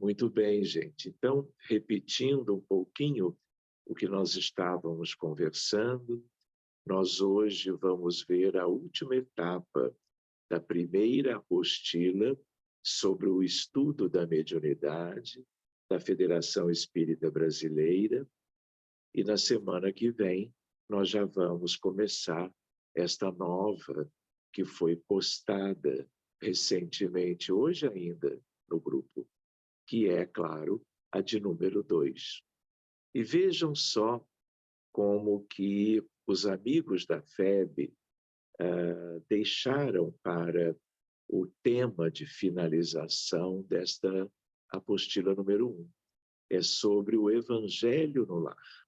Muito bem, gente. Então, repetindo um pouquinho o que nós estávamos conversando, nós hoje vamos ver a última etapa da primeira apostila sobre o estudo da mediunidade da Federação Espírita Brasileira, e na semana que vem nós já vamos começar esta nova que foi postada recentemente, hoje ainda, no grupo, que é, claro, a de número 2. E vejam só como que os amigos da FEB deixaram para o tema de finalização desta apostila número 1. É sobre o Evangelho no lar.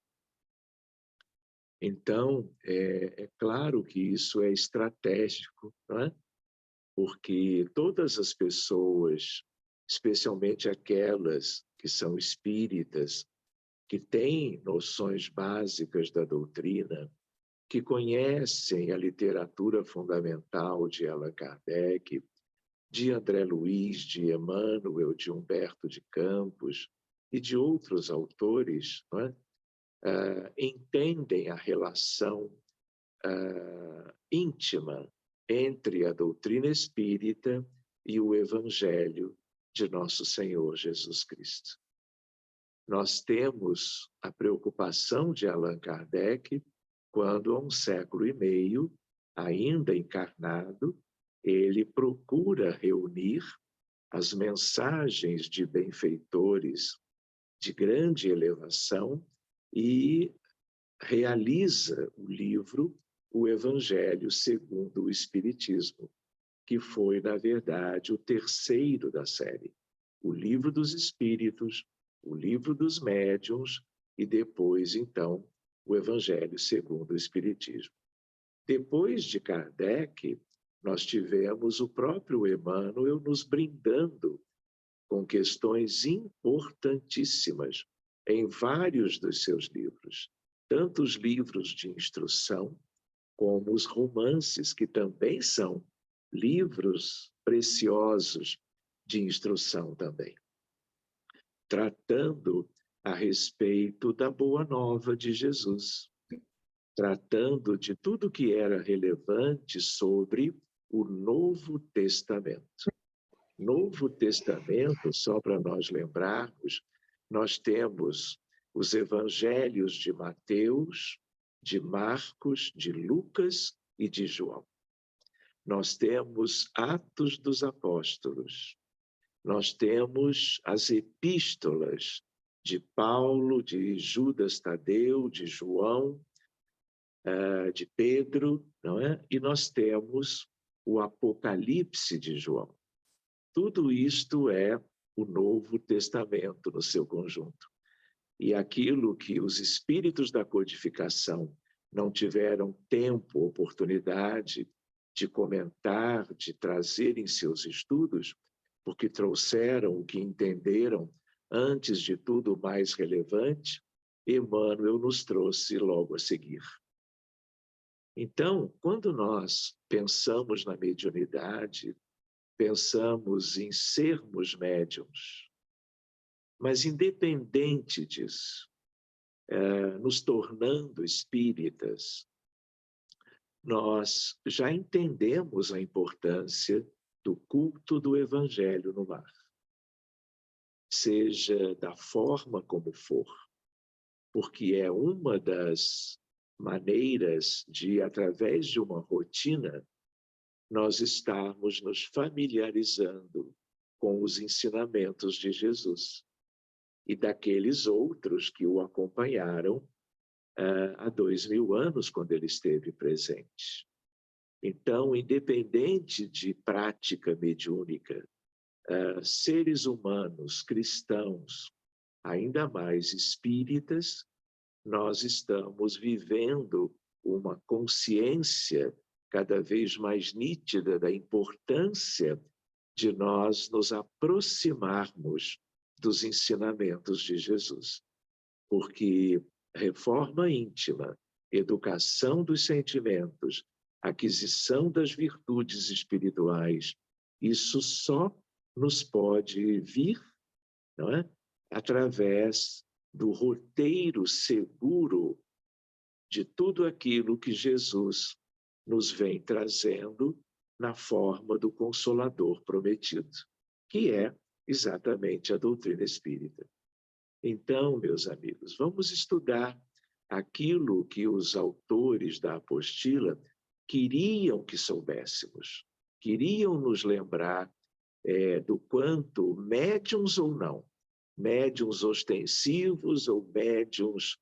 Então, é claro que isso é estratégico, não é? Porque todas as pessoas, especialmente aquelas que são espíritas, que têm noções básicas da doutrina, que conhecem a literatura fundamental de Allan Kardec, de André Luiz, de Emmanuel, de Humberto de Campos e de outros autores, não é? Entendem a relação íntima entre a doutrina espírita e o Evangelho de nosso Senhor Jesus Cristo. Nós temos a preocupação de Allan Kardec quando, há 1,5 século, ainda encarnado, ele procura reunir as mensagens de benfeitores de grande elevação e realiza o livro O Evangelho segundo o Espiritismo, que foi, na verdade, o terceiro da série. O Livro dos Espíritos, o Livro dos Médiuns e depois, então, o Evangelho segundo o Espiritismo. Depois de Kardec, nós tivemos o próprio Emmanuel nos brindando com questões importantíssimas em vários dos seus livros, tanto os livros de instrução como os romances, que também são livros preciosos de instrução também, tratando a respeito da Boa Nova de Jesus, tratando de tudo que era relevante sobre o Novo Testamento. Novo Testamento, só para nós lembrarmos, nós temos os evangelhos de Mateus, de Marcos, de Lucas e de João. Nós temos Atos dos Apóstolos. Nós temos as epístolas de Paulo, de Judas Tadeu, de João, de Pedro, não é? E nós temos o Apocalipse de João. Tudo isto é o Novo Testamento no seu conjunto. E aquilo que os espíritos da codificação não tiveram tempo, oportunidade de comentar, de trazer em seus estudos, porque trouxeram o que entenderam, antes de tudo, o mais relevante, Emmanuel nos trouxe logo a seguir. Então, quando nós pensamos na mediunidade, pensamos em sermos médiuns, mas independente disso, nos tornando espíritas, nós já entendemos a importância do culto do Evangelho no lar, seja da forma como for, porque é uma das maneiras de, através de uma rotina, nós estarmos nos familiarizando com os ensinamentos de Jesus e daqueles outros que o acompanharam há 2000 anos, quando ele esteve presente. Então, independente de prática mediúnica, seres humanos, cristãos, ainda mais espíritas, nós estamos vivendo uma consciência cada vez mais nítida da importância de nós nos aproximarmos dos ensinamentos de Jesus. Porque reforma íntima, educação dos sentimentos, aquisição das virtudes espirituais, isso só nos pode vir não é? Através do roteiro seguro de tudo aquilo que Jesus nos vem trazendo na forma do Consolador prometido, que é exatamente a doutrina espírita. Então, meus amigos, vamos estudar aquilo que os autores da apostila queriam que soubéssemos, queriam nos lembrar do quanto médiuns ou não, médiuns ostensivos ou médiuns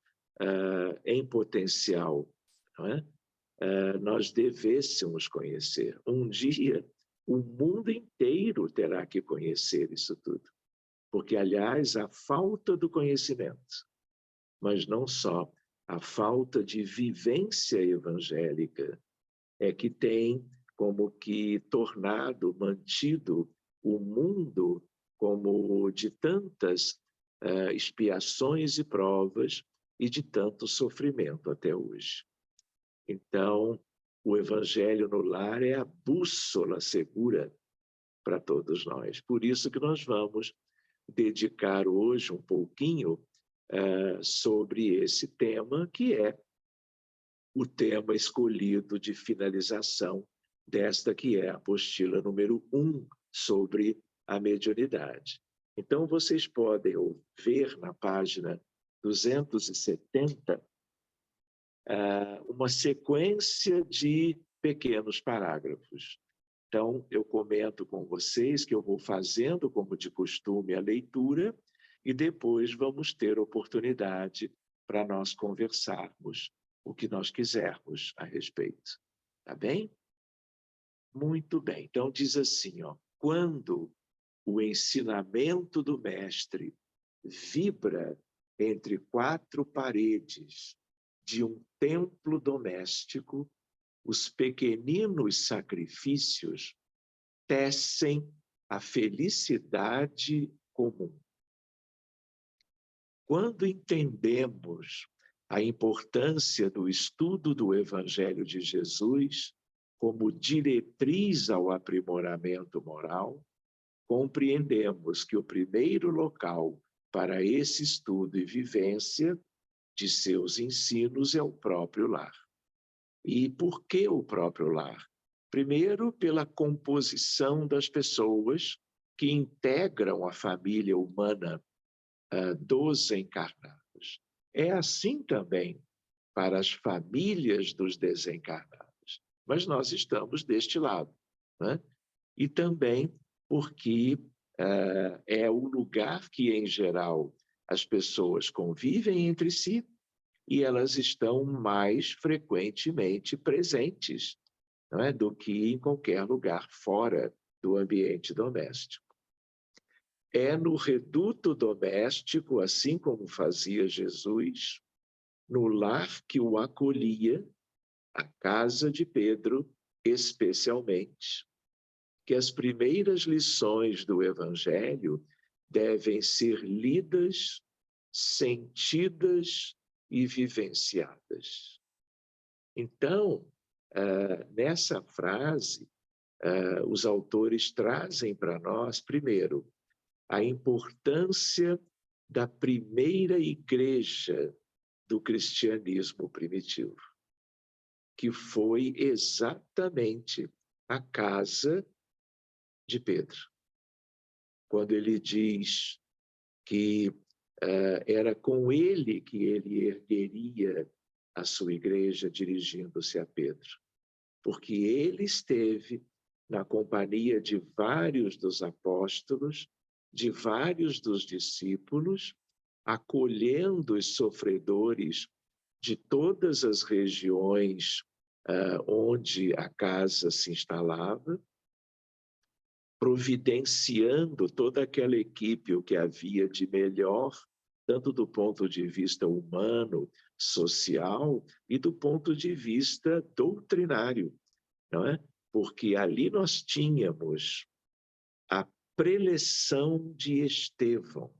em potencial, não é? Nós devêssemos conhecer. Um dia, o mundo inteiro terá que conhecer isso tudo. Porque, aliás, a falta do conhecimento, mas não só, a falta de vivência evangélica é que tem como que tornado, mantido o mundo como de tantas expiações e provas e de tanto sofrimento até hoje. Então, o Evangelho no lar é a bússola segura para todos nós. Por isso que nós vamos dedicar hoje um pouquinho sobre esse tema, que é o tema escolhido de finalização desta que é a apostila número 1 sobre a mediunidade. Então, vocês podem ver na página 270 uma sequência de pequenos parágrafos. Então, eu comento com vocês que eu vou fazendo, como de costume, a leitura e depois vamos ter oportunidade para nós conversarmos o que nós quisermos a respeito. Tá bem? Muito bem. Então, diz assim, ó, quando o ensinamento do mestre vibra entre 4 paredes de um templo doméstico, os pequeninos sacrifícios tecem a felicidade comum. Quando entendemos a importância do estudo do Evangelho de Jesus como diretriz ao aprimoramento moral, compreendemos que o primeiro local para esse estudo e vivência de seus ensinos é o próprio lar. E por que o próprio lar? Primeiro, pela composição das pessoas que integram a família humana dos encarnados. É assim também para as famílias dos desencarnados. Mas nós estamos deste lado, né? E também porque é o lugar que, em geral, as pessoas convivem entre si e elas estão mais frequentemente presentes, não é? Do que em qualquer lugar fora do ambiente doméstico. É no reduto doméstico, assim como fazia Jesus, no lar que o acolhia, a casa de Pedro, especialmente, que as primeiras lições do Evangelho devem ser lidas, sentidas e vivenciadas. Então, nessa frase, os autores trazem para nós, primeiro, a importância da primeira igreja do cristianismo primitivo, que foi exatamente a casa de Pedro. Quando ele diz que era com ele que ele ergueria a sua igreja, dirigindo-se a Pedro, porque ele esteve na companhia de vários dos apóstolos, de vários dos discípulos, acolhendo os sofredores de todas as regiões onde a casa se instalava, providenciando toda aquela equipe, o que havia de melhor, tanto do ponto de vista humano, social e do ponto de vista doutrinário, não é? Porque ali nós tínhamos a preleção de Estevão,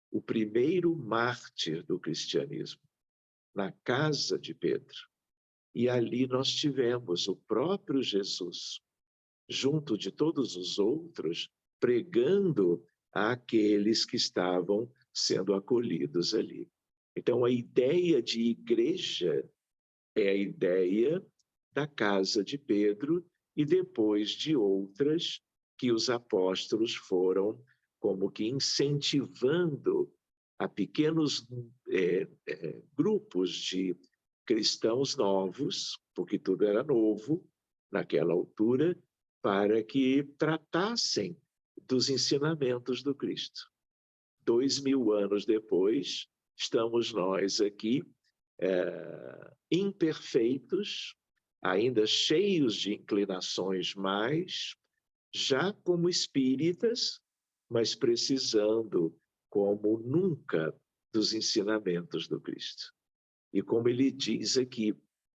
o primeiro mártir do cristianismo, na casa de Pedro. E ali nós tivemos o próprio Jesus, junto de todos os outros, pregando àqueles que estavam sendo acolhidos ali. Então, a ideia de igreja é a ideia da casa de Pedro e depois de outras que os apóstolos foram como que incentivando a pequenos grupos de cristãos novos, porque tudo era novo naquela altura, para que tratassem dos ensinamentos do Cristo. 2000 anos depois, estamos nós aqui, imperfeitos, ainda cheios de inclinações mais, já como espíritas, mas precisando, como nunca, dos ensinamentos do Cristo. E como ele diz aqui,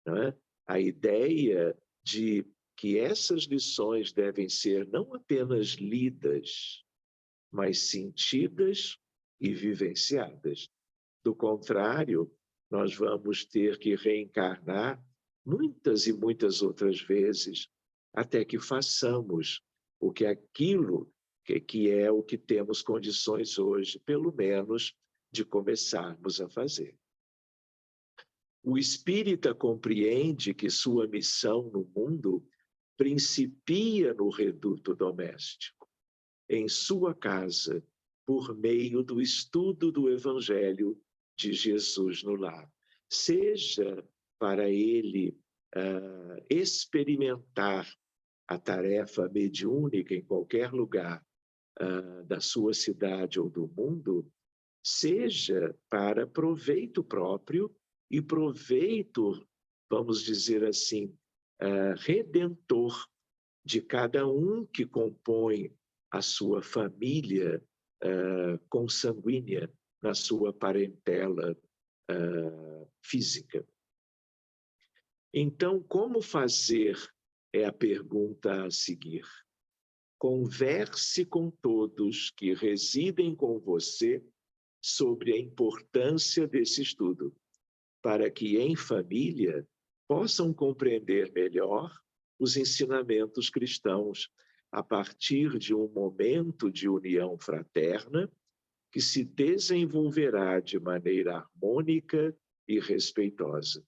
né, a ideia de que essas lições devem ser não apenas lidas, mas sentidas e vivenciadas. Do contrário, nós vamos ter que reencarnar muitas e muitas outras vezes até que façamos o que aquilo que é o que temos condições hoje, pelo menos, de começarmos a fazer. O espírita compreende que sua missão no mundo principia no reduto doméstico, em sua casa, por meio do estudo do Evangelho de Jesus no lar. Seja para ele experimentar a tarefa mediúnica em qualquer lugar da sua cidade ou do mundo, seja para proveito próprio e proveito, vamos dizer assim, redentor de cada um que compõe a sua família consanguínea, na sua parentela física. Então, como fazer é a pergunta a seguir. Converse com todos que residem com você sobre a importância desse estudo, para que, em família, possam compreender melhor os ensinamentos cristãos a partir de um momento de união fraterna que se desenvolverá de maneira harmônica e respeitosa.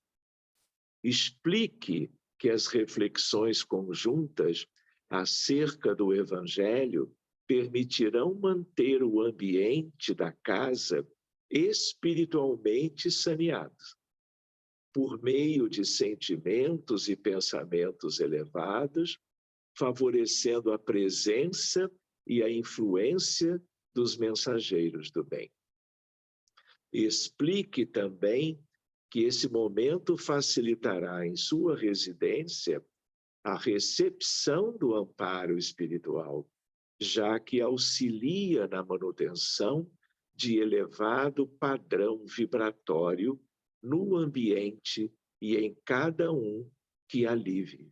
Explique que as reflexões conjuntas acerca do Evangelho permitirão manter o ambiente da casa espiritualmente saneado, por meio de sentimentos e pensamentos elevados, favorecendo a presença e a influência dos mensageiros do bem. Explique também que esse momento facilitará em sua residência a recepção do amparo espiritual, já que auxilia na manutenção de elevado padrão vibratório no ambiente e em cada um que ali vive.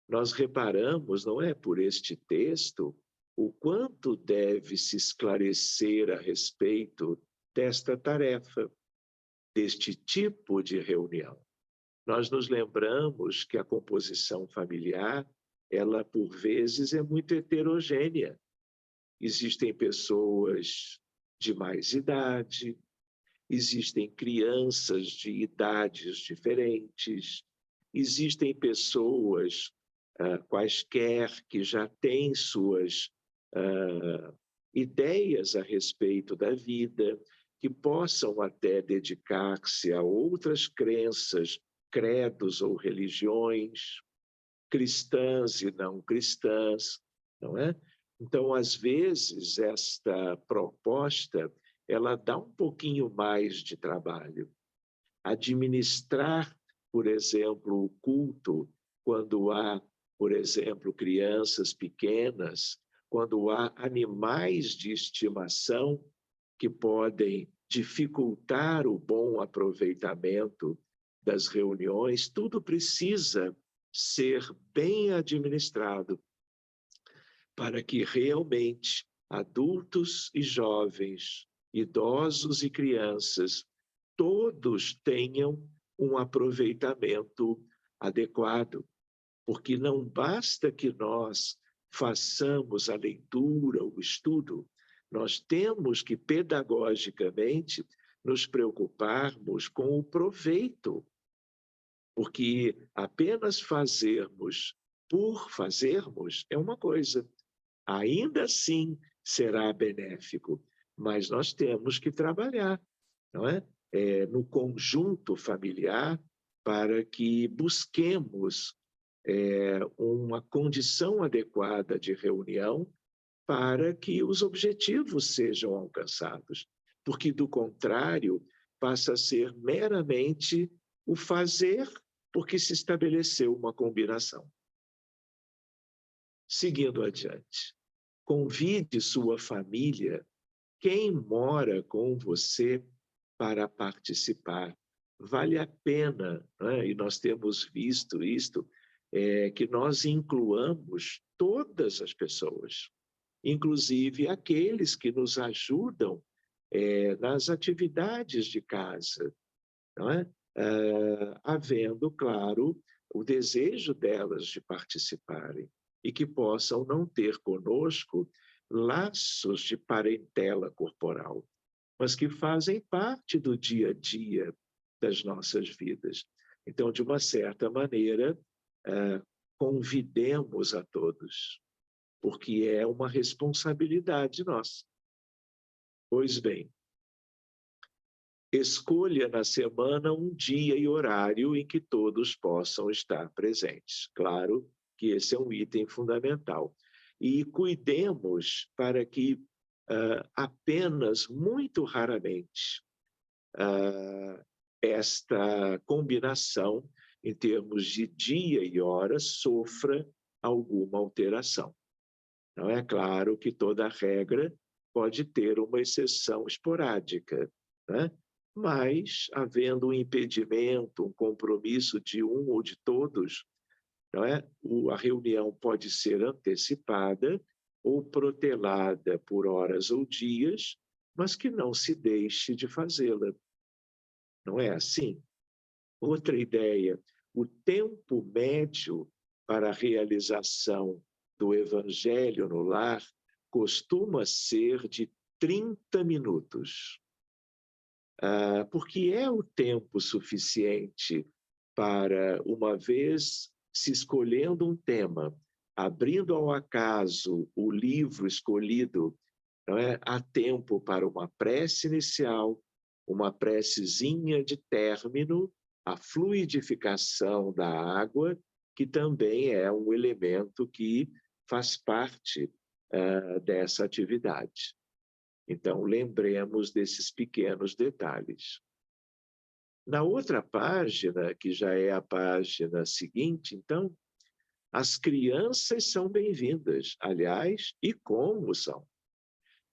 Nós reparamos, não é, por este texto, o quanto deve se esclarecer a respeito desta tarefa, deste tipo de reunião. Nós nos lembramos que a composição familiar, ela por vezes é muito heterogênea. Existem pessoas de mais idade, existem crianças de idades diferentes, existem pessoas quaisquer que já têm suas ideias a respeito da vida, que possam até dedicar-se a outras crenças, credos ou religiões, cristãs e não cristãs, não é? Então, às vezes, esta proposta, ela dá um pouquinho mais de trabalho. Administrar, por exemplo, o culto, quando há, por exemplo, crianças pequenas, quando há animais de estimação que podem dificultar o bom aproveitamento das reuniões, tudo precisa ser bem administrado para que realmente adultos e jovens, idosos e crianças, todos tenham um aproveitamento adequado, porque não basta que nós façamos a leitura, o estudo, Nós temos que, pedagogicamente, nos preocuparmos com o proveito, porque apenas fazermos por fazermos é uma coisa. Ainda assim será benéfico, mas nós temos que trabalhar, não é? No conjunto familiar para que busquemos uma condição adequada de reunião para que os objetivos sejam alcançados, porque, do contrário, passa a ser meramente o fazer porque se estabeleceu uma combinação. Seguindo adiante, convide sua família, quem mora com você, para participar. Vale a pena, né? E nós temos visto isto, que nós incluamos todas as pessoas, inclusive aqueles que nos ajudam nas atividades de casa, não é? Havendo, claro, o desejo delas de participarem e que possam não ter conosco laços de parentela corporal, mas que fazem parte do dia a dia das nossas vidas. Então, de uma certa maneira, convidemos a todos, porque é uma responsabilidade nossa. Pois bem, escolha na semana um dia e horário em que todos possam estar presentes. Claro que esse é um item fundamental. E cuidemos para que apenas muito raramente esta combinação, em termos de dia e hora, sofra alguma alteração. Não é claro que toda regra pode ter uma exceção esporádica, né? Mas, havendo um impedimento, um compromisso de um ou de todos, não é? A reunião pode ser antecipada ou protelada por horas ou dias, mas que não se deixe de fazê-la. Não é assim? Outra ideia, o tempo médio para a realização do evangelho no lar costuma ser de 30 minutos. Porque é o tempo suficiente para, uma vez se escolhendo um tema, abrindo ao acaso o livro escolhido, não é? Há tempo para uma prece inicial, uma precezinha de término, a fluidificação da água, que também é um elemento que faz parte dessa atividade. Então, lembremos desses pequenos detalhes. Na outra página, que já é a página seguinte, então, as crianças são bem-vindas, aliás, e como são.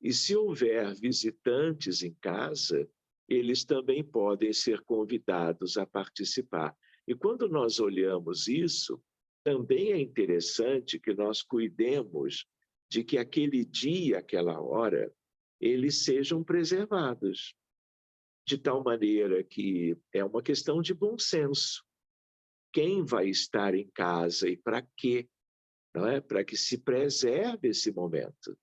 E se houver visitantes em casa, eles também podem ser convidados a participar. E quando nós olhamos isso, também é interessante que nós cuidemos de que aquele dia, aquela hora, eles sejam preservados, de tal maneira que é uma questão de bom senso. Quem vai estar em casa e para quê? Não é? Para que se preserve esse momento.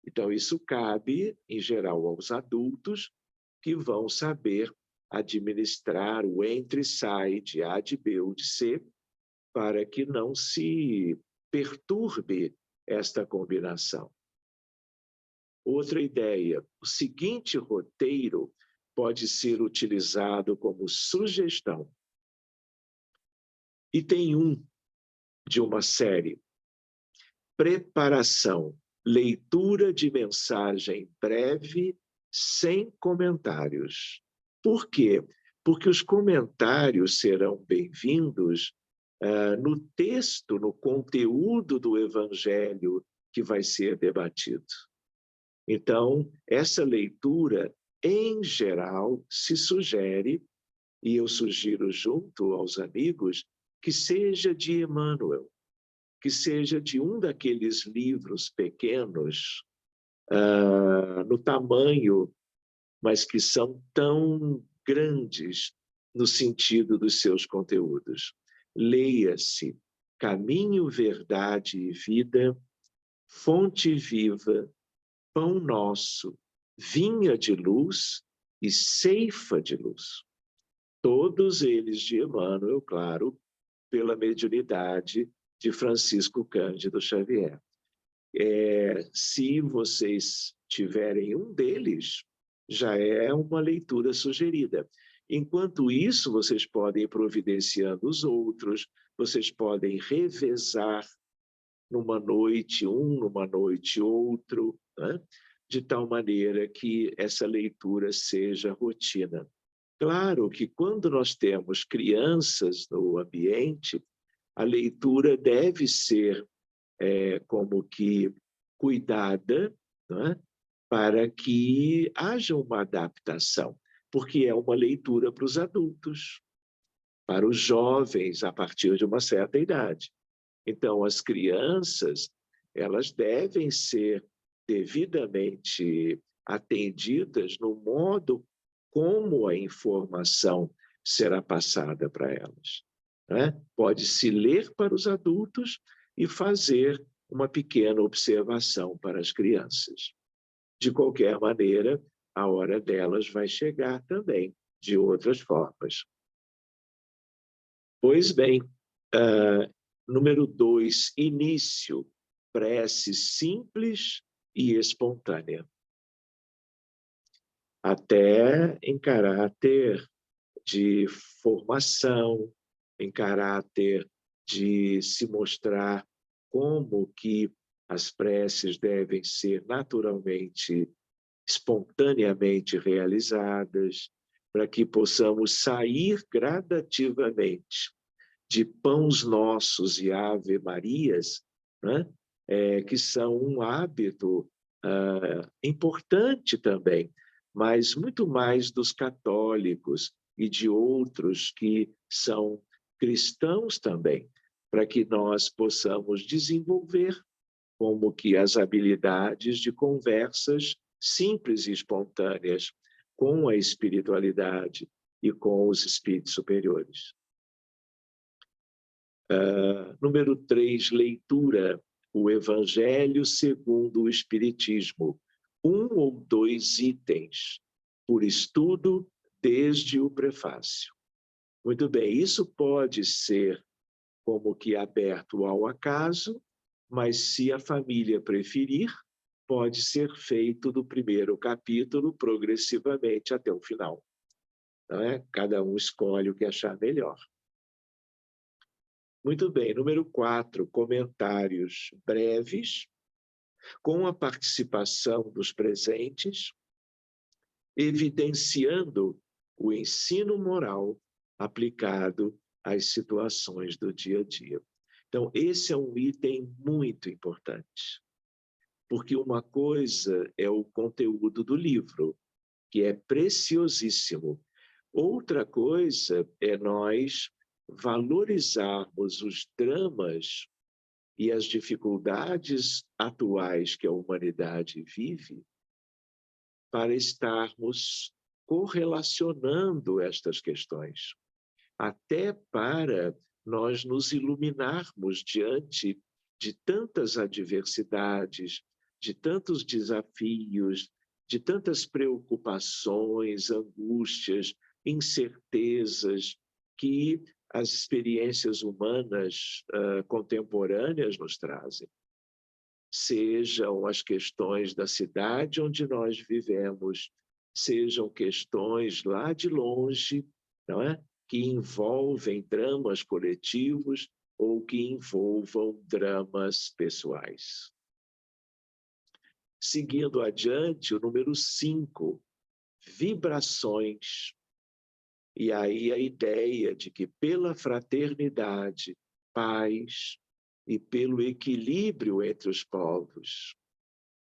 Então, isso cabe, em geral, aos adultos, que vão saber administrar o entra e sai de A, de B ou de C, para que não se perturbe esta combinação. Outra ideia, o seguinte roteiro pode ser utilizado como sugestão. Item 1 de uma série: preparação, leitura de mensagem breve, sem comentários. Por quê? Porque os comentários serão bem-vindos no texto, no conteúdo do evangelho que vai ser debatido. Então, essa leitura, em geral, se sugere, e eu sugiro junto aos amigos, que seja de Emmanuel, que seja de um daqueles livros pequenos, no tamanho, mas que são tão grandes no sentido dos seus conteúdos. Leia-se Caminho, Verdade e Vida, Fonte Viva, pão nosso, vinha de luz e ceifa de luz. Todos eles de Emmanuel, claro, pela mediunidade de Francisco Cândido Xavier. Se vocês tiverem um deles, já é uma leitura sugerida. Enquanto isso, vocês podem ir providenciando os outros, vocês podem revezar numa noite um, numa noite outro, né? De tal maneira que essa leitura seja rotina. Claro que quando nós temos crianças no ambiente, a leitura deve ser como que cuidada, né? Para que haja uma adaptação, porque é uma leitura para os adultos, para os jovens a partir de uma certa idade. Então, as crianças, elas devem ser devidamente atendidas no modo como a informação será passada para elas, né? Pode-se ler para os adultos e fazer uma pequena observação para as crianças. De qualquer maneira, a hora delas vai chegar também, de outras formas. Pois bem, número 2, início, prece simples e espontânea. Até em caráter de formação, em caráter de se mostrar como que as preces devem ser naturalmente, espontaneamente realizadas, para que possamos sair gradativamente de pães nossos e ave-marias, né? Que são um hábito importante também, mas muito mais dos católicos e de outros que são cristãos também, para que nós possamos desenvolver como que as habilidades de conversas simples e espontâneas com a espiritualidade e com os espíritos superiores. Número 3, leitura, o Evangelho segundo o Espiritismo. 1 ou 2 itens, por estudo, desde o prefácio. Muito bem, isso pode ser como que aberto ao acaso, mas se a família preferir, pode ser feito do primeiro capítulo progressivamente até o final. Não é? Cada um escolhe o que achar melhor. Muito bem, número 4, comentários breves, com a participação dos presentes, evidenciando o ensino moral aplicado às situações do dia a dia. Então, esse é um item muito importante, porque uma coisa é o conteúdo do livro, que é preciosíssimo. Outra coisa é nós valorizarmos os dramas e as dificuldades atuais que a humanidade vive para estarmos correlacionando estas questões, até para nós nos iluminarmos diante de tantas adversidades, de tantos desafios, de tantas preocupações, angústias, incertezas que as experiências humanas contemporâneas nos trazem. Sejam as questões da cidade onde nós vivemos, sejam questões lá de longe, não é? Que envolvem dramas coletivos ou que envolvam dramas pessoais. Seguindo adiante, o número 5, vibrações. E aí a ideia de que pela fraternidade, paz e pelo equilíbrio entre os povos,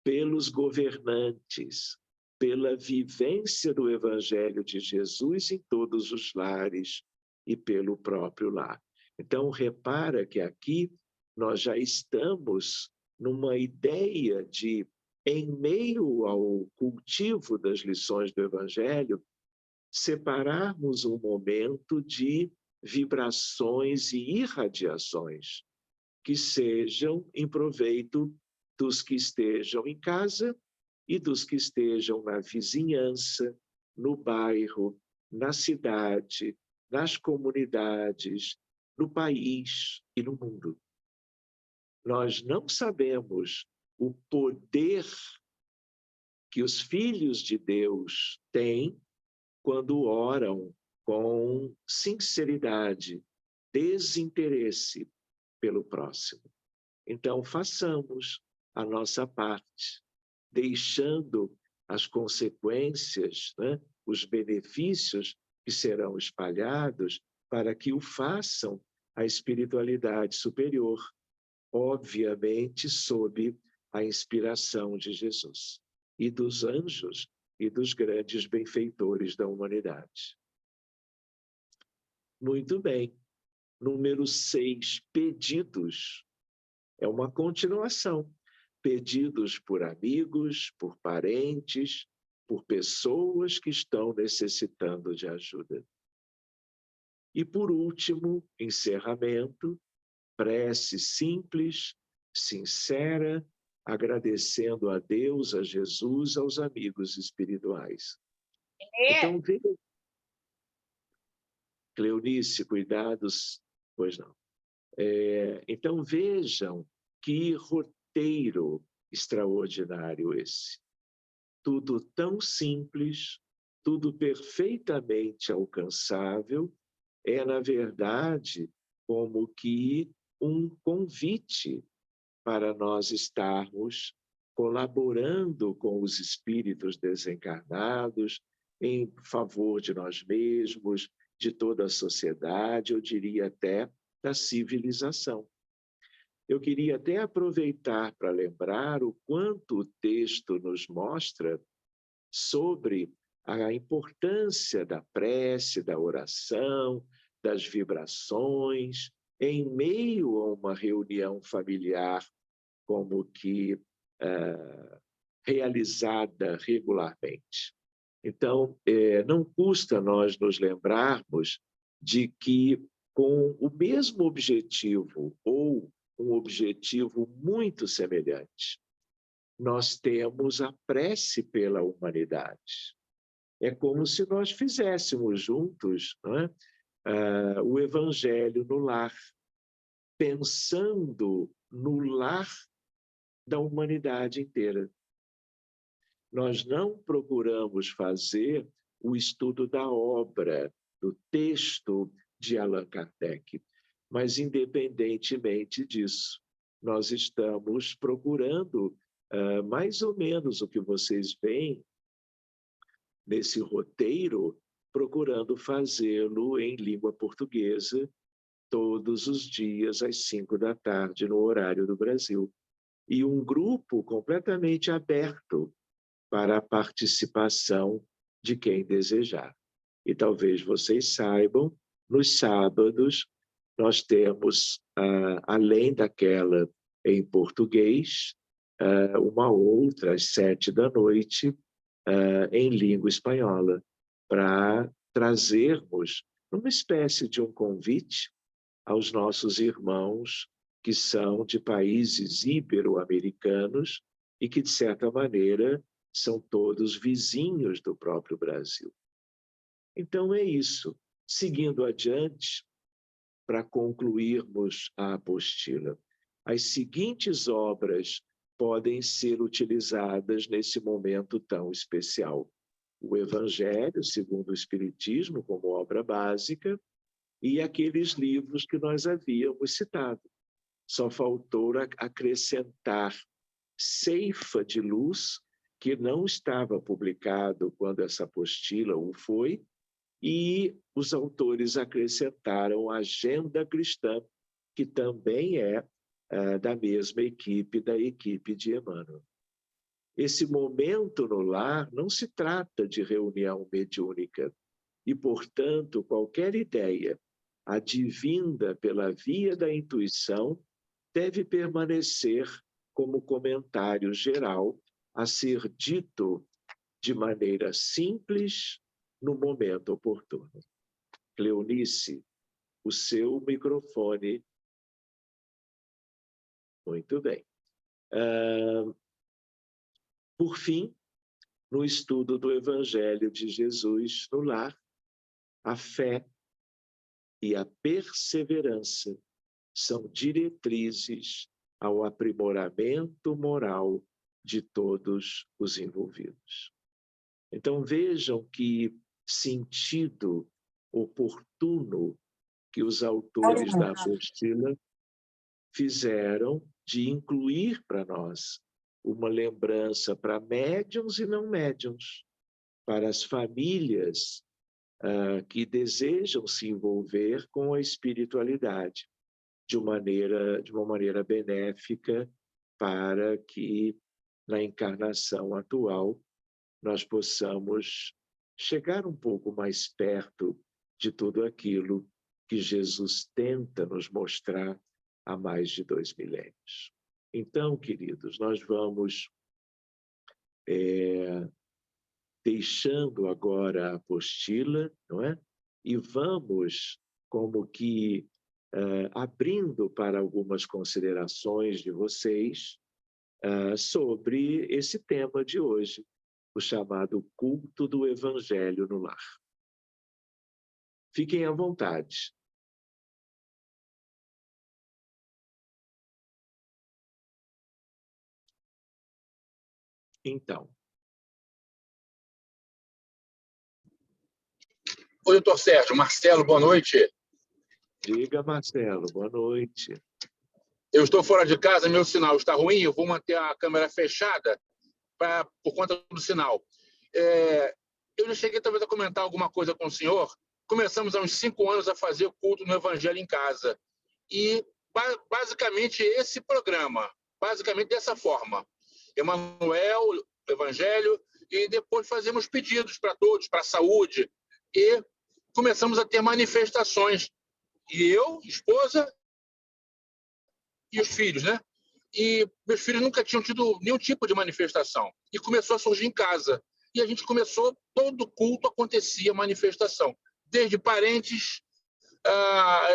pelos governantes, pela vivência do Evangelho de Jesus em todos os lares e pelo próprio lar. Então, repara que aqui nós já estamos numa ideia de, em meio ao cultivo das lições do Evangelho, separarmos um momento de vibrações e irradiações que sejam em proveito dos que estejam em casa e dos que estejam na vizinhança, no bairro, na cidade, nas comunidades, no país e no mundo. Nós não sabemos o poder que os filhos de Deus têm quando oram com sinceridade, desinteresse pelo próximo. Então, façamos a nossa parte, deixando as consequências, né, os benefícios que serão espalhados para que o façam a espiritualidade superior, obviamente sob a inspiração de Jesus e dos anjos e dos grandes benfeitores da humanidade. Muito bem. Número 6, pedidos. É uma continuação. Pedidos por amigos, por parentes, por pessoas que estão necessitando de ajuda. E por último, encerramento, prece simples, sincera, agradecendo a Deus, a Jesus, aos amigos espirituais. Então, veja, Cleonice, cuidados, pois não. Então, vejam que roteiro extraordinário esse. Tudo tão simples, tudo perfeitamente alcançável, é, na verdade, como que um convite para nós estarmos colaborando com os espíritos desencarnados em favor de nós mesmos, de toda a sociedade, eu diria até da civilização. Eu queria até aproveitar para lembrar o quanto o texto nos mostra sobre a importância da prece, da oração, das vibrações, em meio a uma reunião familiar como que realizada regularmente. Então, não custa nós nos lembrarmos de que, com o mesmo objetivo ou um objetivo muito semelhante, nós temos a prece pela humanidade. É como se nós fizéssemos juntos, não é? O Evangelho no lar, pensando no lar da humanidade inteira. Nós não procuramos fazer o estudo da obra, do texto de Allan Kardec, mas, independentemente disso, nós estamos procurando, mais ou menos o que vocês veem nesse roteiro, procurando fazê-lo em língua portuguesa todos os dias às 5 da tarde, no horário do Brasil. E um grupo completamente aberto para a participação de quem desejar. E talvez vocês saibam, nos sábados, nós temos, além daquela em português, uma outra às 7 da noite, em língua espanhola, para trazermos uma espécie de um convite aos nossos irmãos que são de países ibero-americanos e que, de certa maneira, são todos vizinhos do próprio Brasil. Então, é isso. Seguindo adiante, para concluirmos a apostila, as seguintes obras podem ser utilizadas nesse momento tão especial. O Evangelho, segundo o Espiritismo, como obra básica, e aqueles livros que nós havíamos citado. Só faltou acrescentar Ceifa de Luz, que não estava publicado quando essa apostila o foi, e os autores acrescentaram Agenda Cristã, que também é da mesma equipe, da equipe de Emmanuel. Esse momento no lar não se trata de reunião mediúnica, e, portanto, qualquer ideia advinda pela via da intuição deve permanecer como comentário geral a ser dito de maneira simples no momento oportuno. Cleonice, o seu microfone. Muito bem. Por fim, no estudo do Evangelho de Jesus no lar. A fé e a perseverança são diretrizes ao aprimoramento moral de todos os envolvidos. Então vejam que sentido oportuno que os autores da apostila fizeram de incluir para nós uma lembrança para médiuns e não médiuns, para as famílias que desejam se envolver com a espiritualidade de uma maneira benéfica, para que na encarnação atual nós possamos chegar um pouco mais perto de tudo aquilo que Jesus tenta nos mostrar há mais de 2 milênios. Então, queridos, nós vamos deixando agora a apostila, não é? E vamos como que abrindo para algumas considerações de vocês sobre esse tema de hoje, o chamado culto do Evangelho no lar. Fiquem à vontade. Então. Oi, doutor Sérgio. Marcelo, boa noite. Diga, Marcelo, boa noite. Eu estou fora de casa, meu sinal está ruim, eu vou manter a câmera fechada por conta do sinal. Eu já cheguei talvez a comentar alguma coisa com o senhor. Começamos há uns 5 anos a fazer o culto no Evangelho em casa. E basicamente esse programa, basicamente dessa forma. Emanuel, Evangelho, e depois fazemos pedidos para todos, para a saúde, e começamos a ter manifestações. E eu, esposa e os filhos, né? E meus filhos nunca tinham tido nenhum tipo de manifestação. E começou a surgir em casa. E a gente começou, todo culto acontecia manifestação. Desde parentes,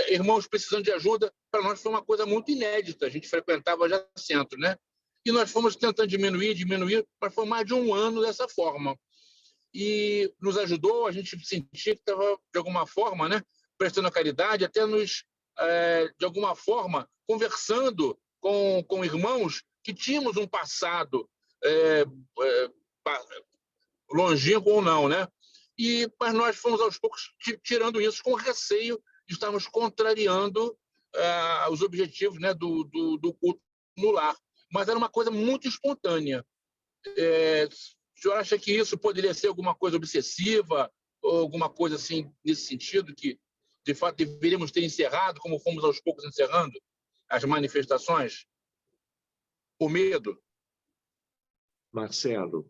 irmãos precisando de ajuda. Para nós foi uma coisa muito inédita. A gente frequentava já centro, né? E nós fomos tentando diminuir, mas foi mais de 1 ano dessa forma. E nos ajudou, a gente sentia que estava, de alguma forma, né, prestando a caridade, até nos, de alguma forma, conversando com irmãos que tínhamos um passado longínquo ou não, né? Mas nós fomos, aos poucos, tirando isso com receio de estarmos contrariando os objetivos, né, do culto no lar. Mas era uma coisa muito espontânea. O senhor acha que isso poderia ser alguma coisa obsessiva, ou alguma coisa assim, nesse sentido, que, de fato, deveríamos ter encerrado, como fomos aos poucos encerrando as manifestações? Por medo? Marcelo,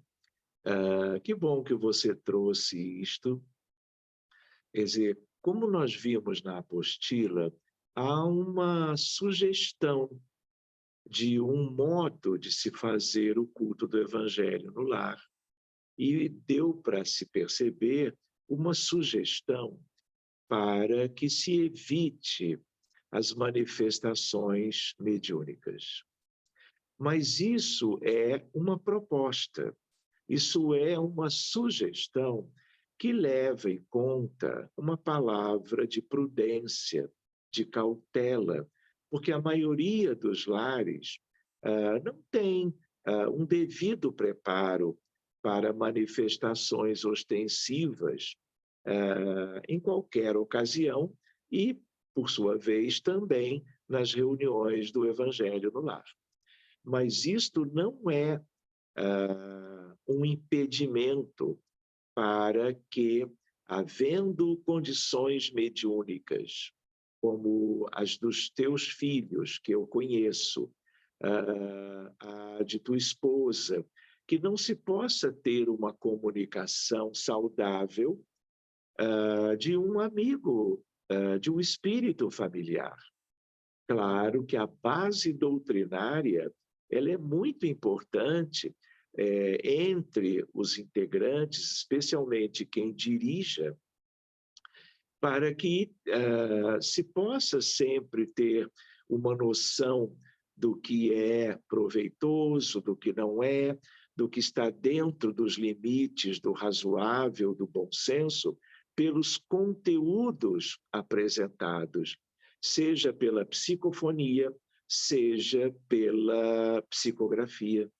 que bom que você trouxe isto. Quer dizer, como nós vimos na apostila, há uma sugestão de um modo de se fazer o culto do Evangelho no lar. E deu para se perceber uma sugestão para que se evite as manifestações mediúnicas. Mas isso é uma proposta, isso é uma sugestão que leva em conta uma palavra de prudência, de cautela, porque a maioria dos lares não tem um devido preparo para manifestações ostensivas em qualquer ocasião e, por sua vez, também nas reuniões do Evangelho no lar. Mas isto não é um impedimento para que, havendo condições mediúnicas, como as dos teus filhos, que eu conheço, a de tua esposa, que não se possa ter uma comunicação saudável de um amigo, de um espírito familiar. Claro que a base doutrinária ela é muito importante entre os integrantes, especialmente quem dirija, para que se possa sempre ter uma noção do que é proveitoso, do que não é, do que está dentro dos limites do razoável, do bom senso, pelos conteúdos apresentados, seja pela psicofonia, seja pela psicografia.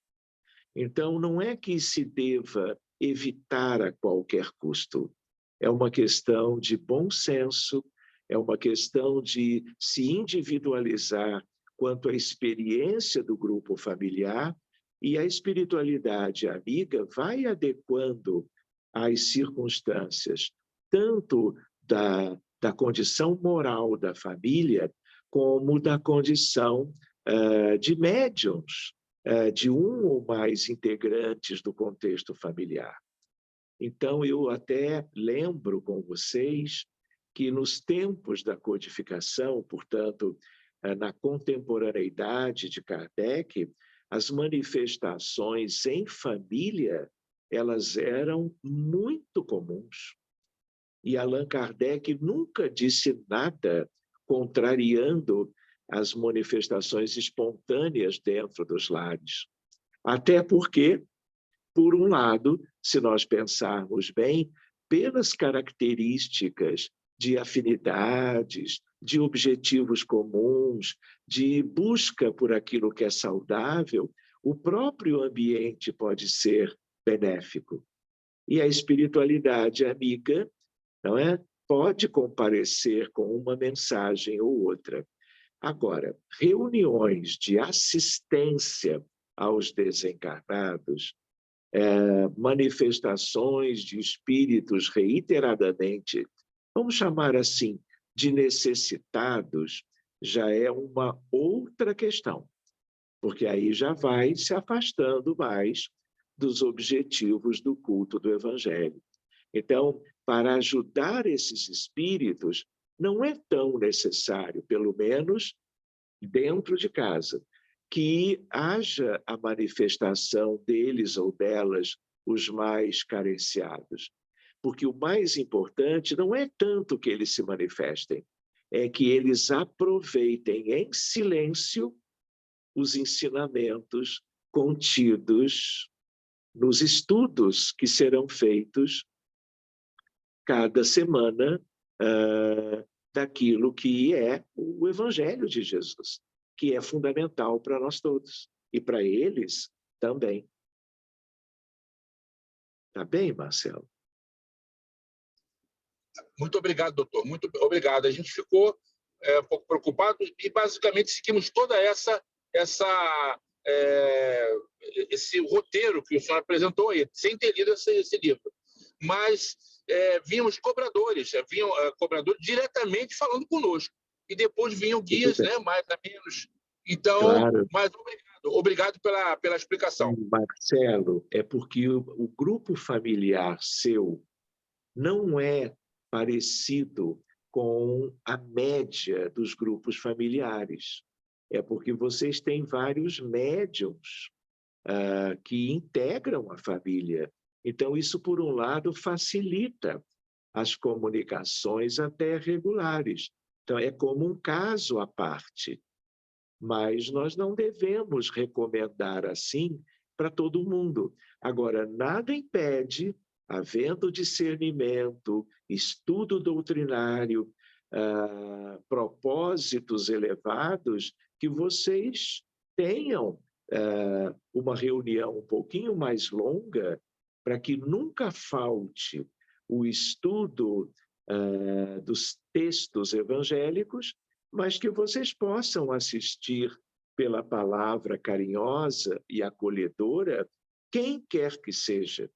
Então, não é que se deva evitar a qualquer custo. É uma questão de bom senso, é uma questão de se individualizar quanto à experiência do grupo familiar, e a espiritualidade amiga vai adequando às circunstâncias, tanto da condição moral da família, como da condição de médiuns, de um ou mais integrantes do contexto familiar. Então, eu até lembro com vocês que nos tempos da codificação, portanto, na contemporaneidade de Kardec, as manifestações em família, elas eram muito comuns. E Allan Kardec nunca disse nada contrariando as manifestações espontâneas dentro dos lares. Até porque, por um lado, se nós pensarmos bem, pelas características de afinidades, de objetivos comuns, de busca por aquilo que é saudável, o próprio ambiente pode ser benéfico. E a espiritualidade amiga, não é? Pode comparecer com uma mensagem ou outra. Agora, reuniões de assistência aos desencarnados, manifestações de espíritos reiteradamente, vamos chamar assim, de necessitados, já é uma outra questão, porque aí já vai se afastando mais dos objetivos do culto do Evangelho. Então, para ajudar esses espíritos, não é tão necessário, pelo menos dentro de casa, que haja a manifestação deles ou delas, os mais carenciados. Porque o mais importante não é tanto que eles se manifestem, é que eles aproveitem em silêncio os ensinamentos contidos nos estudos que serão feitos cada semana daquilo que é o Evangelho de Jesus, que é fundamental para nós todos, e para eles também. Tá bem, Marcelo? Muito obrigado, doutor. Muito obrigado. A gente ficou um pouco preocupado e, basicamente, seguimos toda esse roteiro que o senhor apresentou aí, sem ter lido esse livro. Mas vimos cobradores, vinham cobradores diretamente falando conosco. E depois vinham guias, né, mais ou menos. Então, claro. mas obrigado pela explicação. Marcelo, é porque o grupo familiar seu não é parecido com a média dos grupos familiares. É porque vocês têm vários médiums que integram a família. Então, isso, por um lado, facilita as comunicações até regulares. Então, é como um caso à parte. Mas nós não devemos recomendar assim para todo mundo. Agora, nada impede, havendo discernimento, estudo doutrinário, propósitos elevados, que vocês tenham uma reunião um pouquinho mais longa, para que nunca falte o estudo dos textos evangélicos, mas que vocês possam assistir pela palavra carinhosa e acolhedora quem quer que seja.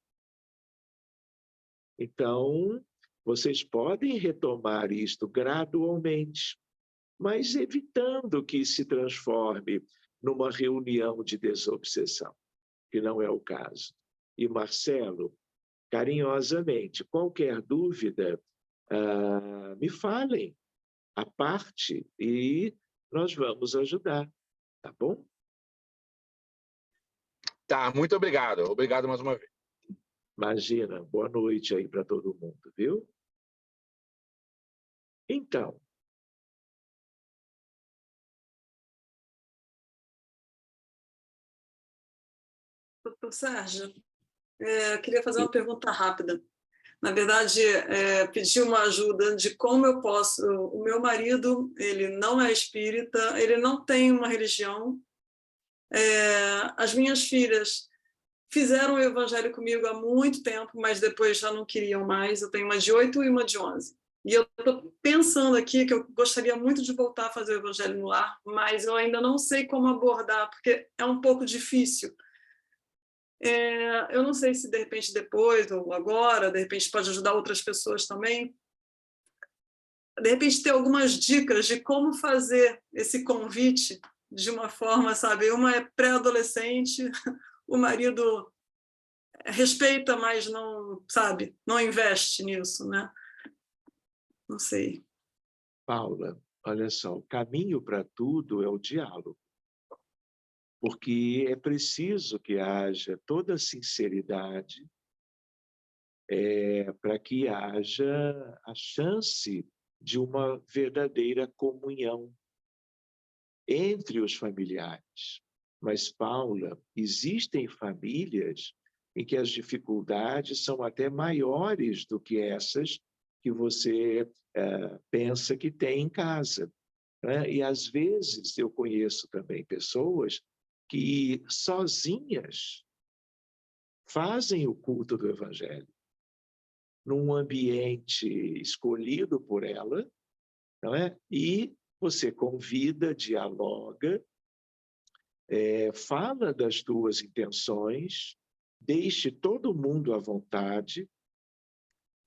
Então, vocês podem retomar isto gradualmente, mas evitando que se transforme numa reunião de desobsessão, que não é o caso. E, Marcelo, carinhosamente, qualquer dúvida, me falem à parte e nós vamos ajudar, tá bom? Tá, muito obrigado. Obrigado mais uma vez. Imagina, boa noite aí para todo mundo, viu? Então, Doutor Sérgio, eu queria fazer uma pergunta rápida. Na verdade, pedir uma ajuda de como eu posso... O meu marido, ele não é espírita, ele não tem uma religião. As minhas filhas fizeram o evangelho comigo há muito tempo, mas depois já não queriam mais. Eu tenho uma de 8 e uma de 11. E eu estou pensando aqui que eu gostaria muito de voltar a fazer o evangelho no lar, mas eu ainda não sei como abordar, porque é um pouco difícil. Eu não sei se, de repente, depois ou agora, de repente, pode ajudar outras pessoas também. De repente, ter algumas dicas de como fazer esse convite de uma forma, sabe? Uma é pré-adolescente, o marido respeita, mas não, sabe, não investe nisso, né? Não sei. Paula, olha só, o caminho para tudo é o diálogo. Porque é preciso que haja toda a sinceridade para que haja a chance de uma verdadeira comunhão entre os familiares. Mas, Paula, existem famílias em que as dificuldades são até maiores do que essas que você pensa que tem em casa, né? E, às vezes, eu conheço também pessoas que sozinhas fazem o culto do Evangelho, num ambiente escolhido por ela, não é? E você convida, dialoga, fala das tuas intenções, deixe todo mundo à vontade,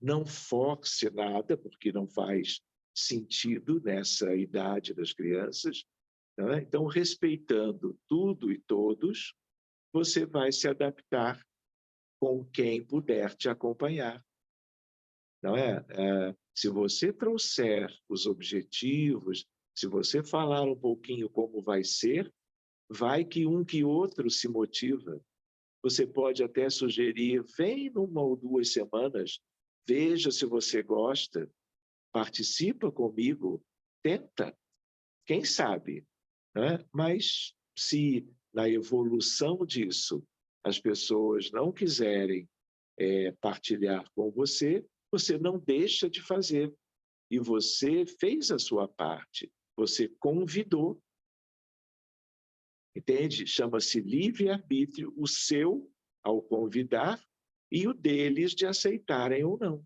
não force nada, porque não faz sentido nessa idade das crianças, não é? Então, respeitando tudo e todos, você vai se adaptar com quem puder te acompanhar, não é? Se você trouxer os objetivos, se você falar um pouquinho como vai ser, vai que um que outro se motiva. Você pode até sugerir, vem numa ou 2 semanas, veja se você gosta, participa comigo, tenta, quem sabe, né? Mas se na evolução disso as pessoas não quiserem partilhar com você, você não deixa de fazer. E você fez a sua parte, você convidou. Entende? Chama-se livre-arbítrio, o seu ao convidar e o deles de aceitarem ou não.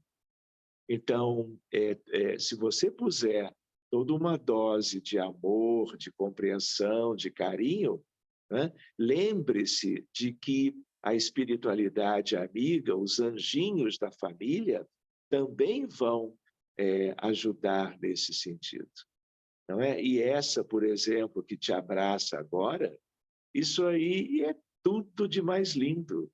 Então, se você puser toda uma dose de amor, de compreensão, de carinho, né? Lembre-se de que a espiritualidade amiga, os anjinhos da família, também vão ajudar nesse sentido. Não é? E essa, por exemplo, que te abraça agora, isso aí é tudo de mais lindo,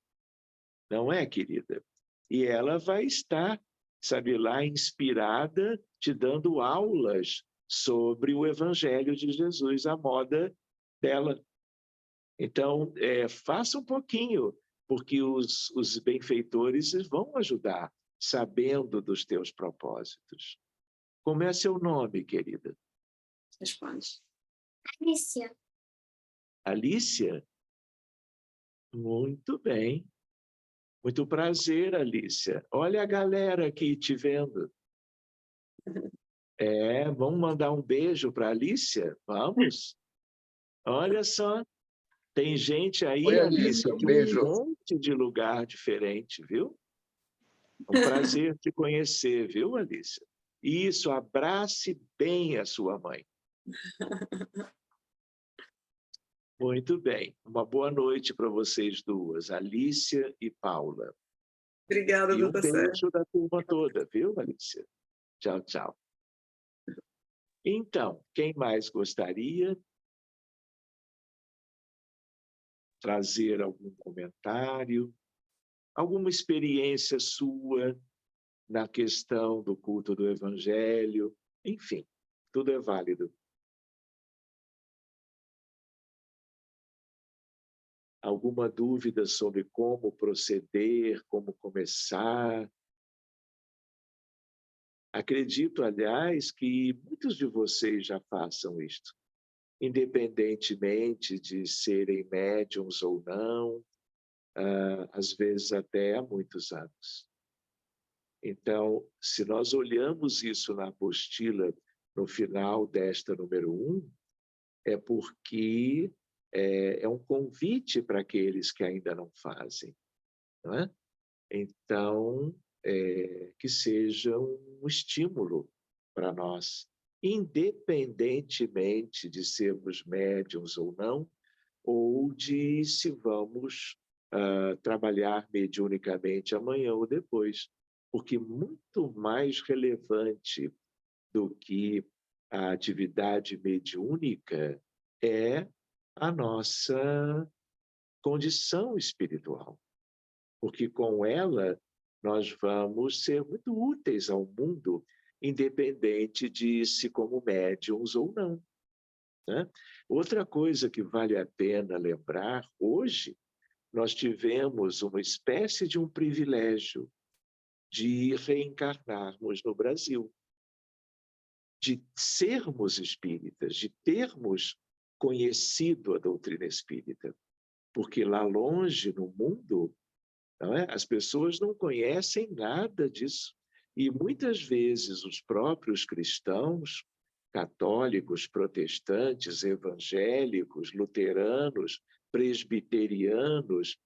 não é, querida? E ela vai estar, sabe lá, inspirada, te dando aulas sobre o Evangelho de Jesus, a moda dela. Então, faça um pouquinho, porque os benfeitores vão ajudar, sabendo dos teus propósitos. Como é seu nome, querida? Responde. Alicia. Alicia? Muito bem. Muito prazer, Alicia. Olha a galera aqui te vendo. Vamos mandar um beijo para a Alicia? Vamos? Olha só, tem gente aí, Oi, Alicia, Alicia, um de um beijo. monte de lugar diferente, viu? Um prazer te conhecer, viu, Alicia? Isso, abrace bem a sua mãe. Muito bem. Uma boa noite para vocês duas, Alicia e Paula. Obrigada, E um doutor Sérgio. beijo da turma toda, viu, Alicia? Tchau, tchau. Então, quem mais gostaria de trazer algum comentário, alguma experiência sua na questão do culto do Evangelho? Enfim, tudo é válido. Alguma dúvida sobre como proceder, como começar? Acredito, aliás, que muitos de vocês já façam isto, independentemente de serem médiums ou não, às vezes até há muitos anos. Então, se nós olhamos isso na apostila, no final desta número 1, é porque é um convite para aqueles que ainda não fazem, não é? Então, que seja um estímulo para nós, independentemente de sermos médiuns ou não, ou de se vamos trabalhar mediunicamente amanhã ou depois. Porque muito mais relevante do que a atividade mediúnica é a nossa condição espiritual. Porque com ela nós vamos ser muito úteis ao mundo, independente de se como médiums ou não, né? Outra coisa que vale a pena lembrar, hoje nós tivemos uma espécie de um privilégio de reencarnarmos no Brasil, de sermos espíritas, de termos conhecido a doutrina espírita, porque lá longe no mundo, não é? As pessoas não conhecem nada disso. E muitas vezes os próprios cristãos, católicos, protestantes, evangélicos, luteranos, presbiterianos,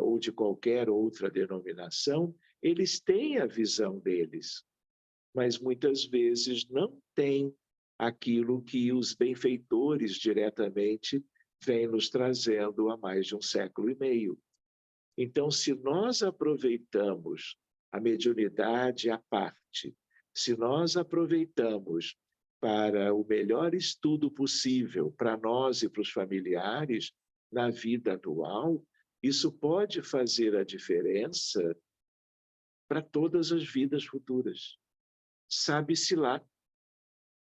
ou de qualquer outra denominação, eles têm a visão deles, mas muitas vezes não têm aquilo que os benfeitores diretamente vêm nos trazendo há mais de 1,5 séculos. Então, se nós aproveitamos a mediunidade à parte, se nós aproveitamos para o melhor estudo possível para nós e para os familiares na vida atual, isso pode fazer a diferença para todas as vidas futuras. Sabe-se lá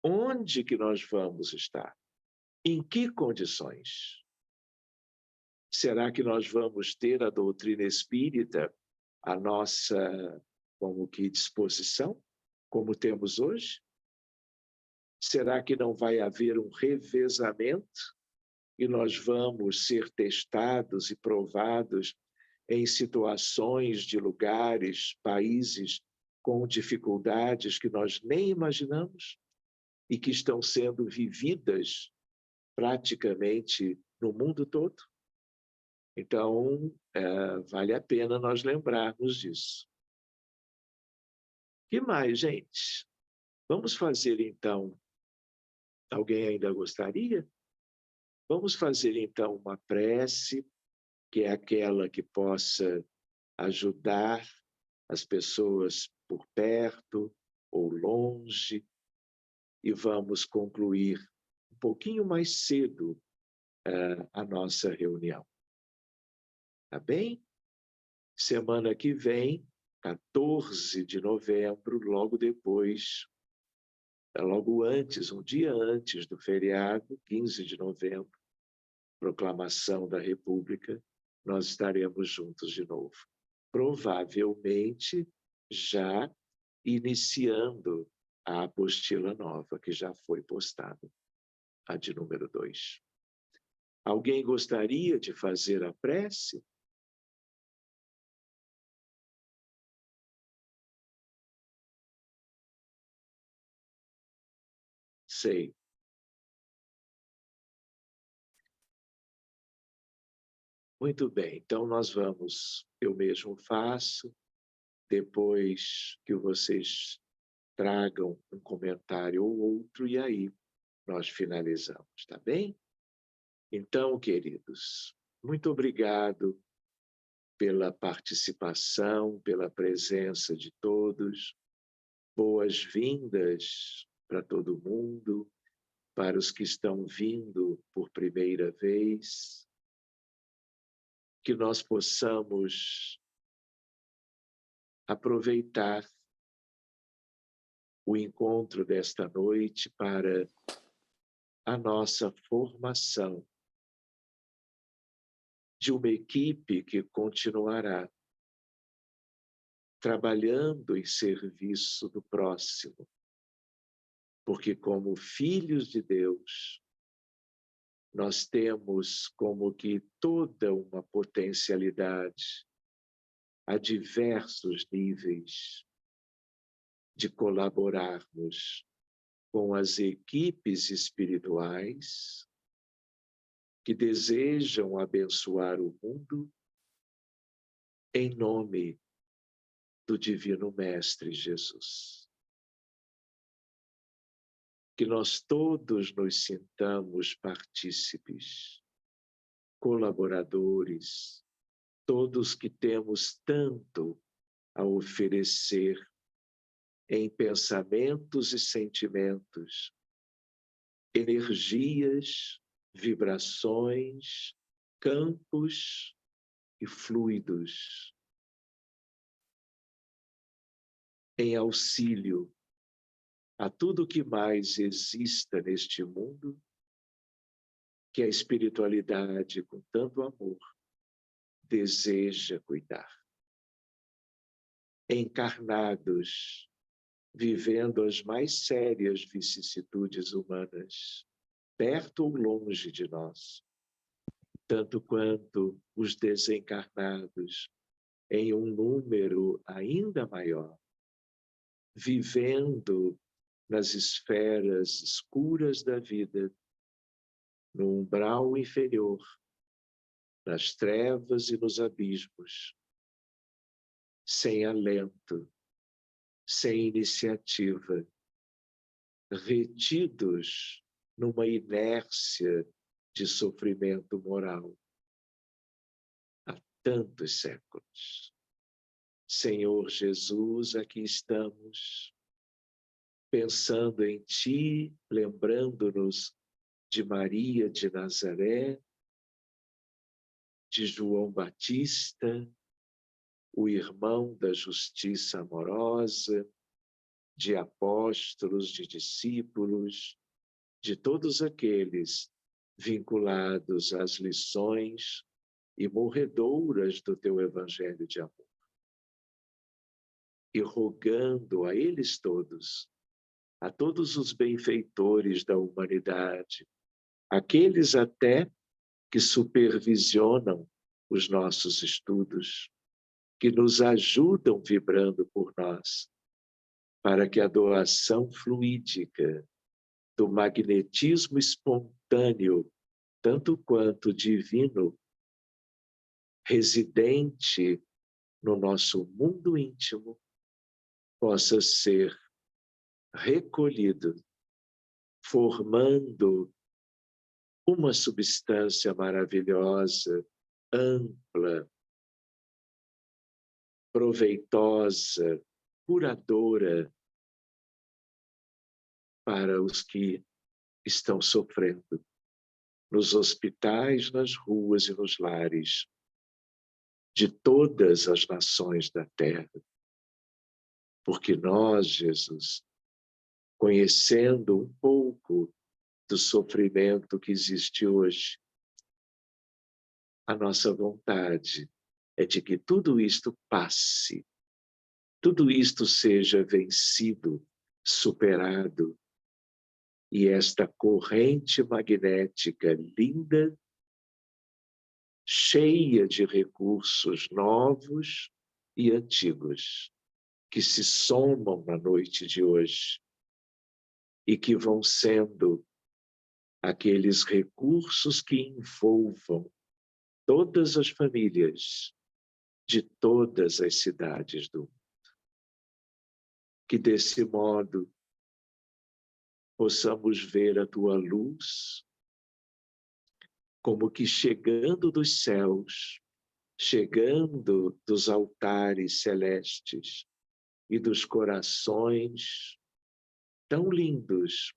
onde que nós vamos estar, em que condições. Será que nós vamos ter a doutrina espírita à nossa, como que, disposição, como temos hoje? Será que não vai haver um revezamento e nós vamos ser testados e provados em situações de lugares, países com dificuldades que nós nem imaginamos e que estão sendo vividas praticamente no mundo todo? Então, vale a pena nós lembrarmos disso. O que mais, gente? Vamos fazer, então... Alguém ainda gostaria? Vamos fazer, então, uma prece, que é aquela que possa ajudar as pessoas por perto ou longe, e vamos concluir um pouquinho mais cedo a nossa reunião. Tá bem? Semana que vem, 14 de novembro, logo depois, logo antes, um dia antes do feriado, 15 de novembro, proclamação da República, nós estaremos juntos de novo. Provavelmente já iniciando a apostila nova, que já foi postada, a de número 2. Alguém gostaria de fazer a prece? Sei. Muito bem, então nós vamos, eu mesmo faço, depois que vocês tragam um comentário ou outro, e aí nós finalizamos, tá bem? Então, queridos, muito obrigado pela participação, pela presença de todos. Boas-vindas para todo mundo, para os que estão vindo por primeira vez. Que nós possamos aproveitar o encontro desta noite para a nossa formação de uma equipe que continuará trabalhando em serviço do próximo, porque como filhos de Deus, nós temos como que toda uma potencialidade a diversos níveis de colaborarmos com as equipes espirituais que desejam abençoar o mundo em nome do Divino Mestre Jesus. Que nós todos nos sintamos partícipes, colaboradores, todos que temos tanto a oferecer em pensamentos e sentimentos, energias, vibrações, campos e fluidos, em auxílio a tudo que mais exista neste mundo, que a espiritualidade, com tanto amor, deseja cuidar. Encarnados, vivendo as mais sérias vicissitudes humanas, perto ou longe de nós, tanto quanto os desencarnados, em um número ainda maior, vivendo nas esferas escuras da vida, no umbral inferior, nas trevas e nos abismos, sem alento, sem iniciativa, retidos numa inércia de sofrimento moral há tantos séculos. Senhor Jesus, aqui estamos, pensando em Ti, lembrando-nos de Maria de Nazaré, de João Batista, o irmão da justiça amorosa, de apóstolos, de discípulos, de todos aqueles vinculados às lições e morredouras do Teu Evangelho de amor. E rogando a eles todos, a todos os benfeitores da humanidade, aqueles até que supervisionam os nossos estudos, que nos ajudam vibrando por nós, para que a doação fluídica do magnetismo espontâneo, tanto quanto divino, residente no nosso mundo íntimo, possa ser recolhido, formando uma substância maravilhosa, ampla, proveitosa, curadora para os que estão sofrendo nos hospitais, nas ruas e nos lares de todas as nações da Terra. Porque nós, Jesus, conhecendo um pouco do sofrimento que existe hoje, a nossa vontade é de que tudo isto passe, tudo isto seja vencido, superado, e esta corrente magnética linda, cheia de recursos novos e antigos, que se somam na noite de hoje e que vão sendo aqueles recursos que envolvam todas as famílias de todas as cidades do mundo. Que desse modo possamos ver a Tua luz como que chegando dos céus, chegando dos altares celestes e dos corações tão lindos,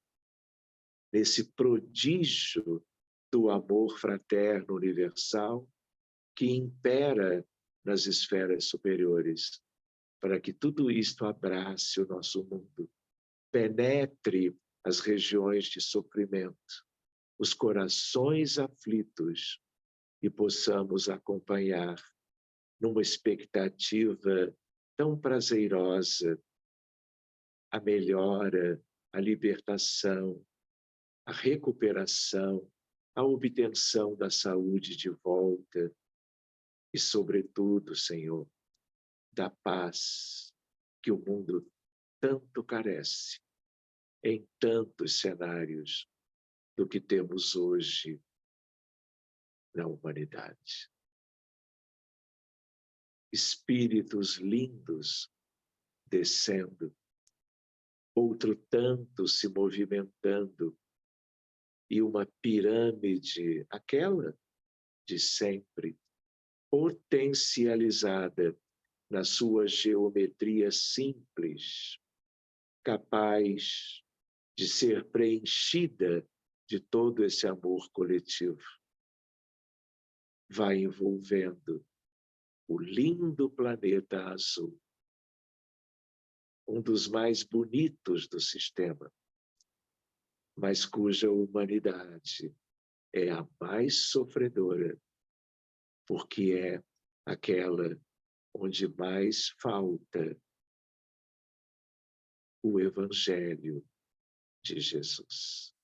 nesse prodígio do amor fraterno universal que impera nas esferas superiores, para que tudo isto abrace o nosso mundo, penetre as regiões de sofrimento, os corações aflitos, e possamos acompanhar numa expectativa tão prazerosa a melhora, a libertação, a recuperação, a obtenção da saúde de volta e, sobretudo, Senhor, da paz que o mundo tanto carece em tantos cenários do que temos hoje na humanidade. Espíritos lindos descendo, outro tanto se movimentando, e uma pirâmide, aquela de sempre, potencializada na sua geometria simples, capaz de ser preenchida de todo esse amor coletivo. Vai envolvendo o lindo planeta azul, um dos mais bonitos do sistema, mas cuja humanidade é a mais sofredora, porque é aquela onde mais falta o Evangelho de Jesus.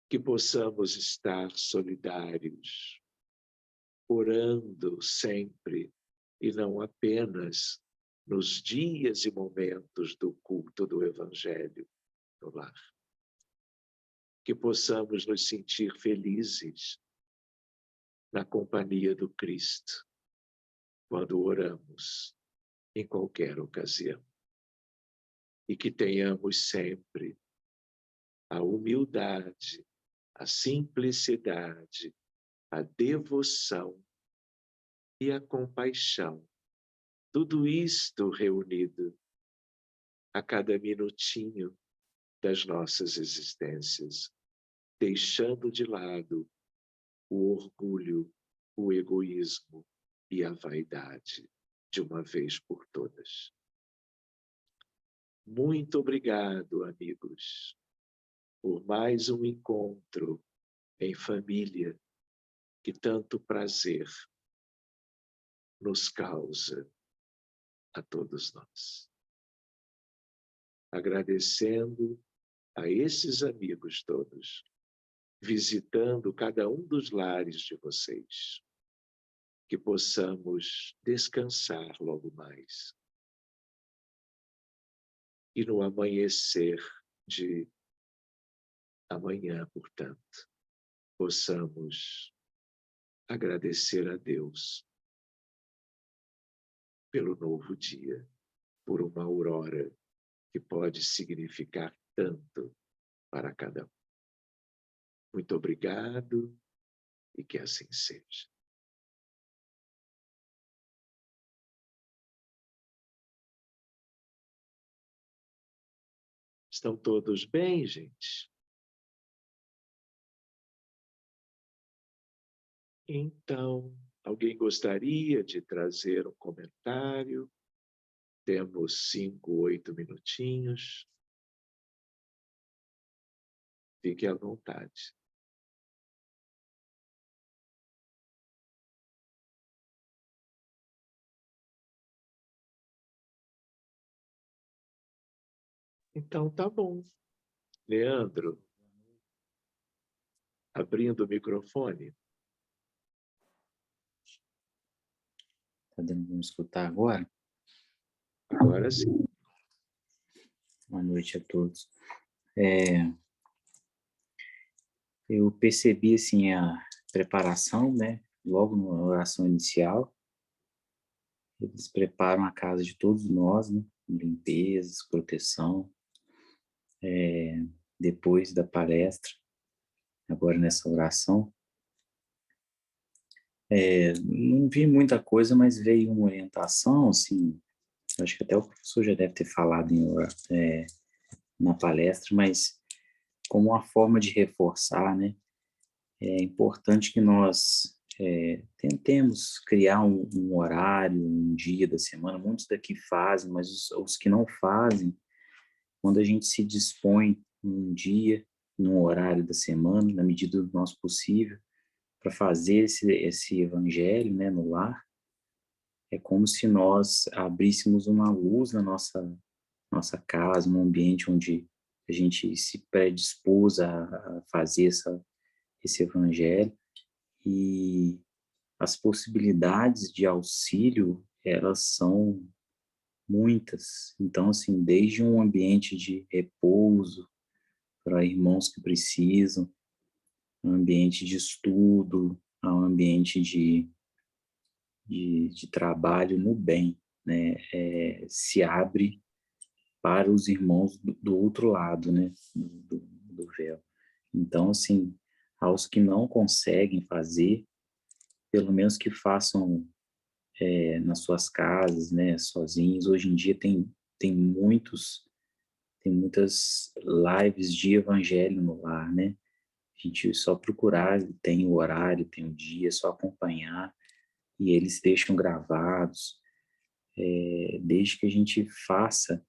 Que possamos estar solidários, orando sempre, e não apenas nos dias e momentos do culto do Evangelho no lar. Que possamos nos sentir felizes na companhia do Cristo, quando oramos em qualquer ocasião. E que tenhamos sempre a humildade, a simplicidade, a devoção e a compaixão. Tudo isto reunido a cada minutinho das nossas existências, deixando de lado o orgulho, o egoísmo e a vaidade, de uma vez por todas. Muito obrigado, amigos, por mais um encontro em família que tanto prazer nos causa a todos nós. Agradecendo a esses amigos todos, visitando cada um dos lares de vocês, que possamos descansar logo mais. E no amanhecer de amanhã, portanto, possamos agradecer a Deus pelo novo dia, por uma aurora que pode significar tanto para cada um. Muito obrigado e que assim seja. Estão todos bem, gente? Então, alguém gostaria de trazer um comentário? Temos 5, 8 minutinhos. Fique à vontade. Então, tá bom. Leandro, abrindo o microfone. Está dando para me escutar agora? Agora sim. Boa noite a todos. Eu percebi, assim, a preparação, né? Logo na oração inicial, eles preparam a casa de todos nós, né? Limpezas, proteção. Depois da palestra, agora nessa oração, não vi muita coisa, mas veio uma orientação, assim, acho que até o professor já deve ter falado na palestra, mas como uma forma de reforçar, né? É importante que nós tentemos criar um horário, um dia da semana. Muitos daqui fazem, mas os que não fazem, quando a gente se dispõe num dia, num horário da semana, na medida do nosso possível, para fazer esse evangelho, né, no lar, é como se nós abríssemos uma luz na nossa casa, num ambiente onde a gente se predispôs a fazer esse evangelho, e as possibilidades de auxílio, elas são muitas. Então, assim, desde um ambiente de repouso para irmãos que precisam, um ambiente de estudo, a um ambiente de trabalho no bem, né? Se abre para os irmãos do outro lado, né? Do véu. Então, assim, aos que não conseguem fazer, pelo menos que façam nas suas casas, né? Sozinhos. Hoje em dia tem muitas lives de evangelho no lar, né? A gente só procurar, tem o horário, tem o dia, só acompanhar, e eles deixam gravados, desde que a gente faça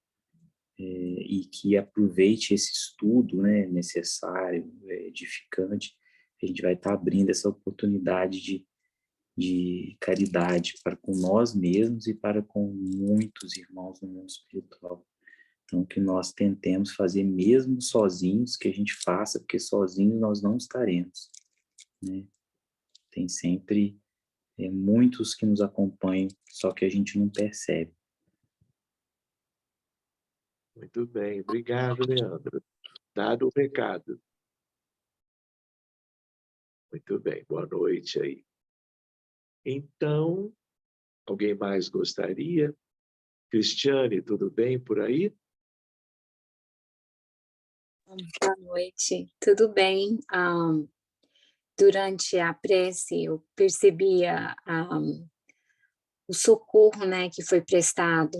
e que aproveite esse estudo, né, necessário, edificante, a gente vai estar abrindo essa oportunidade de caridade para com nós mesmos e para com muitos irmãos no mundo espiritual. Então, que nós tentemos fazer mesmo sozinhos, que a gente faça, porque sozinhos nós não estaremos, né? Tem sempre muitos que nos acompanham, só que a gente não percebe. Muito bem, obrigado, Leandro. Dado o recado. Muito bem, boa noite aí. Então, alguém mais gostaria? Cristiane, tudo bem por aí? Boa noite, tudo bem? Durante a prece eu percebia o socorro, né, que foi prestado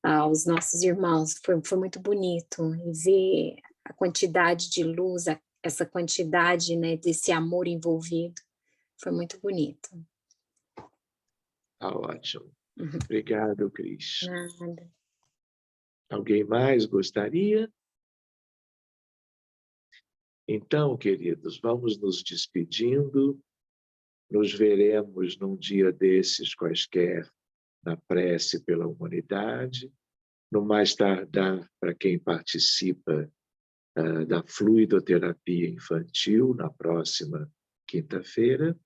aos nossos irmãos, foi muito bonito, e ver a quantidade de luz, essa quantidade, né, desse amor envolvido, foi muito bonito. Tá ótimo. Obrigado, Cris. Nada. Alguém mais gostaria? Então, queridos, vamos nos despedindo. Nos veremos num dia desses quaisquer na prece pela humanidade. No mais tardar, para quem participa da fluidoterapia infantil, na próxima quinta-feira,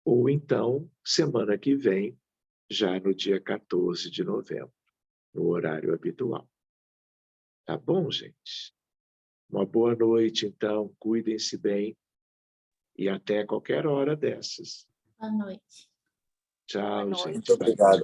ou então, semana que vem, já no dia 14 de novembro, no horário habitual. Tá bom, gente? Uma boa noite, então. Cuidem-se bem e até qualquer hora dessas. Boa noite. Tchau, Boa noite. gente. Muito obrigado.